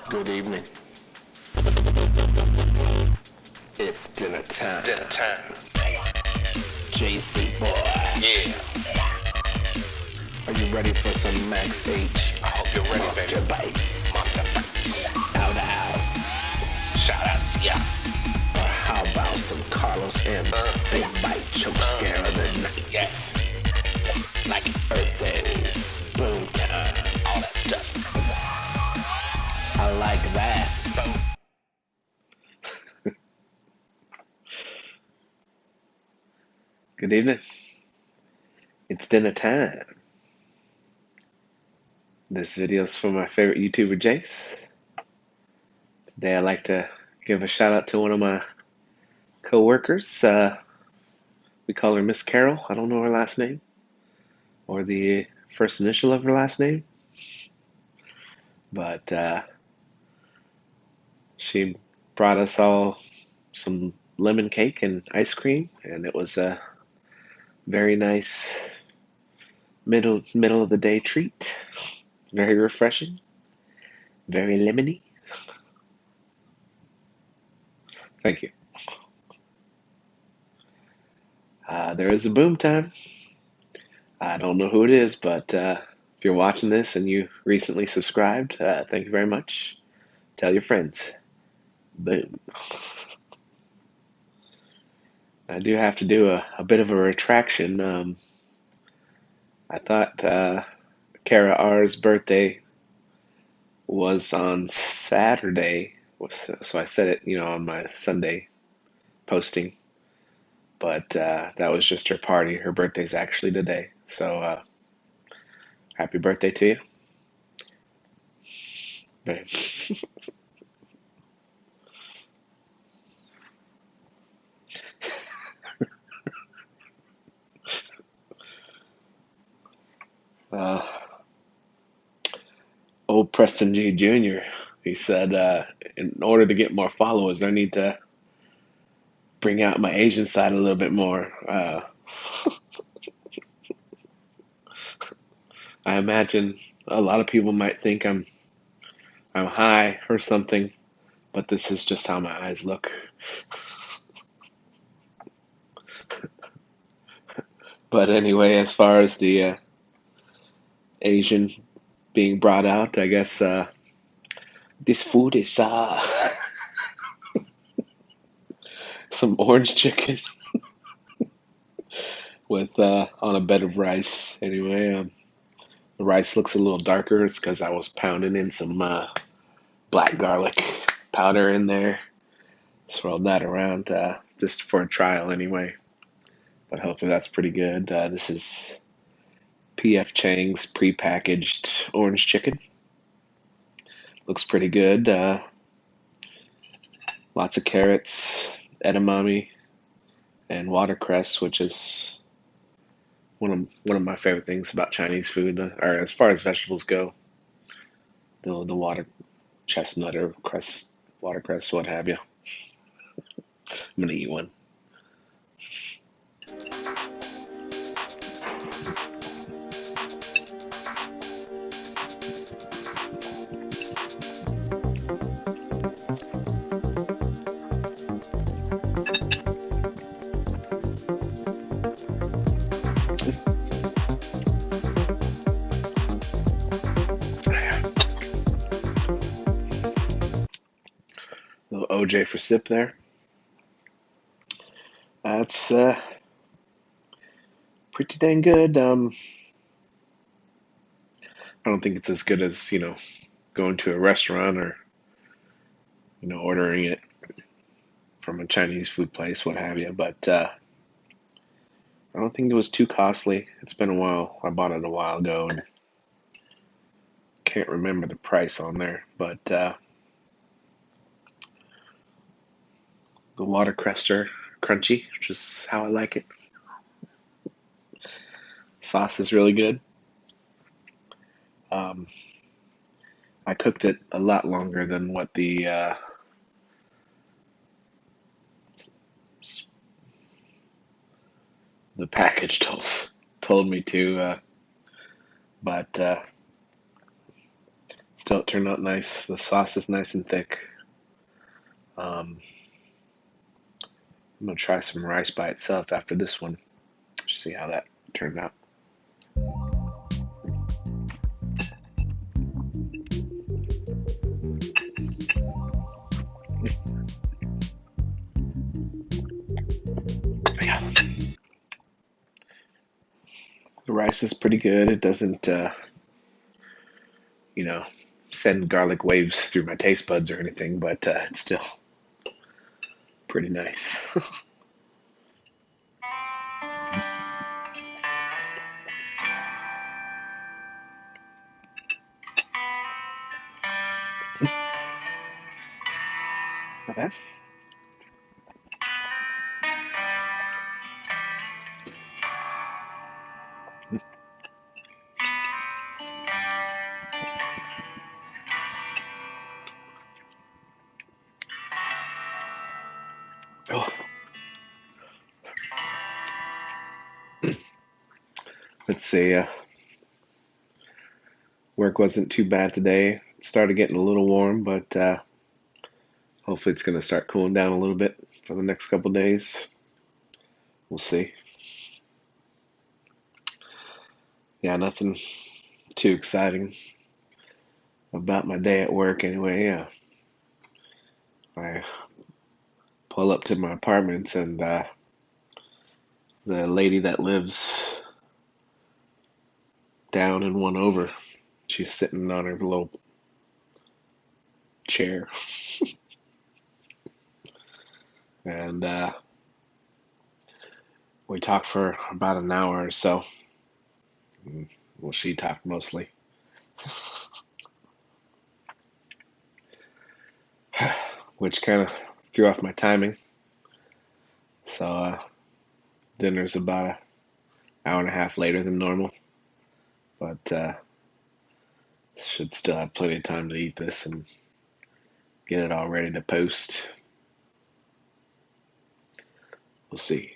Good evening. It's dinner time. Dinner time. JC boy. Yeah. Are you ready for some Max H? I hope you're ready, Monster baby. bites? Monster. Out out. Shout out to ya. Or how about some Carlos M? Big bite choke scare of the night. Yes. Like birthdays, boom time, All that stuff. I like that. Boom. Good evening. It's dinner time. This video's for my favorite YouTuber, Jace. Today I'd like to give a shout out to one of my co-workers. We call her Miss Carol. I don't know her last name or the first initial of her last name, but she brought us all some lemon cake and ice cream, and it was a very nice middle of the day treat. Very refreshing, very lemony. Thank you. There is a boom time. I don't know who it is, but if you're watching this and you recently subscribed, thank you very much. Tell your friends. Boom. I do have to do a bit of a retraction. I thought Kara R's birthday was on Saturday, so I said it, on my Sunday posting. But that was just her party. Her birthday's actually today. So happy birthday to you. Boom. Uh, Old Preston G. Jr. He said, in order to get more followers, I need to bring out my Asian side a little bit more. I imagine a lot of people might think I'm high or something, but this is just how my eyes look. But anyway, as far as the Asian being brought out, I guess this food is some orange chicken with on a bed of rice. Anyway, the rice looks a little darker. It's because I was pounding in some black garlic powder in there. Swirled that around just for a trial anyway. But hopefully that's pretty good. This is P.F. Chang's pre-packaged orange chicken. Looks pretty good. Lots of carrots, edamame, and watercress, which is one of my favorite things about Chinese food, or as far as vegetables go. The water chestnut or cress, watercress, what have you. I'm gonna eat one. Little OJ for sip there. That's pretty dang good. I don't think it's as good as, going to a restaurant or, ordering it from a Chinese food place, what have you. But I don't think it was too costly. It's been a while. I bought it a while ago and can't remember the price on there. But the watercress are crunchy, which is how I like it. Sauce is really good. Um, I cooked it a lot longer than what the package told me to, but Still, it turned out nice. The sauce is nice and thick. Um, I'm gonna try some rice by itself after this one. See how that turned out. Yeah. The rice is pretty good. It doesn't, you know, send garlic waves through my taste buds or anything, but it's still pretty nice. Not bad. Oh, let's see. Work wasn't too bad today. It started getting a little warm, but hopefully it's going to start cooling down a little bit for the next couple days. We'll see. Yeah, nothing too exciting about my day at work anyway. Yeah, I pull up to my apartments and the lady that lives down and one over, she's sitting on her little chair. And we talked for about an hour or so. Well, she talked mostly. Which kind of threw off my timing. So dinner's about an hour and a half later than normal. But should still have plenty of time to eat this and get it all ready to post. We'll see.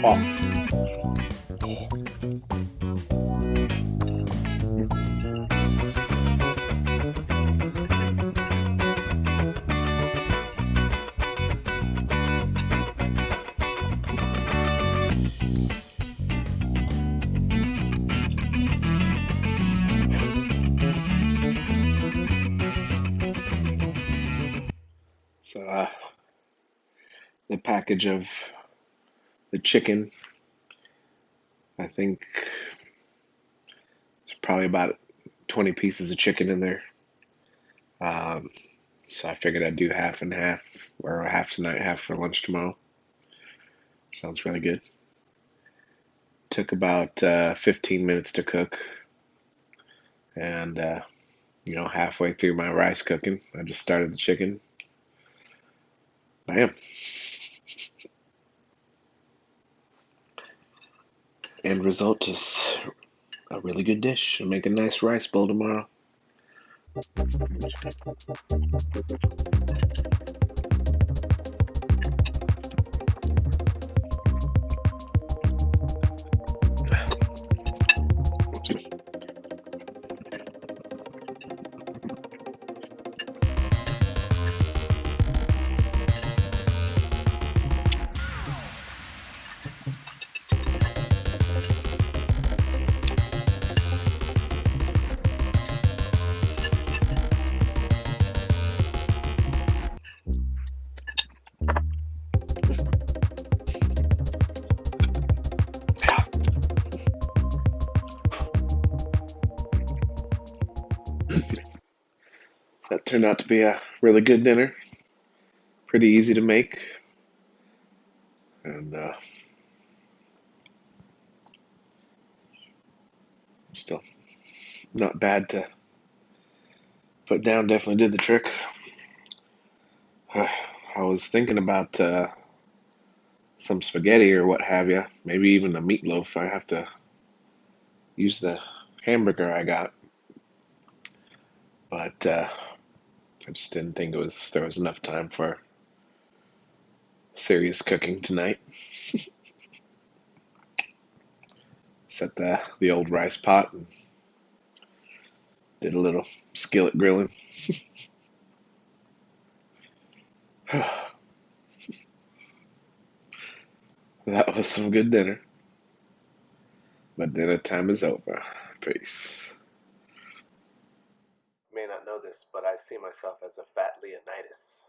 Oh. So the package of the chicken, I think it's probably about 20 pieces of chicken in there. So I figured I'd do half and half, or half tonight, half for lunch tomorrow. Sounds really good. Took about 15 minutes to cook, and halfway through my rice cooking, I just started the chicken. Bam. End result is a really good dish. I'll make a nice rice bowl tomorrow. Turned out to be a really good dinner. Pretty easy to make, and still not bad to put down. Definitely did the trick. I was thinking about some spaghetti or what have you. Maybe even a meatloaf. I have to use the hamburger I got, but I just didn't think there was enough time for serious cooking tonight. Set the old rice pot and did a little skillet grilling. That was some good dinner. But dinner time is over. Peace. You may not know this, but I see myself as a fat Leonidas.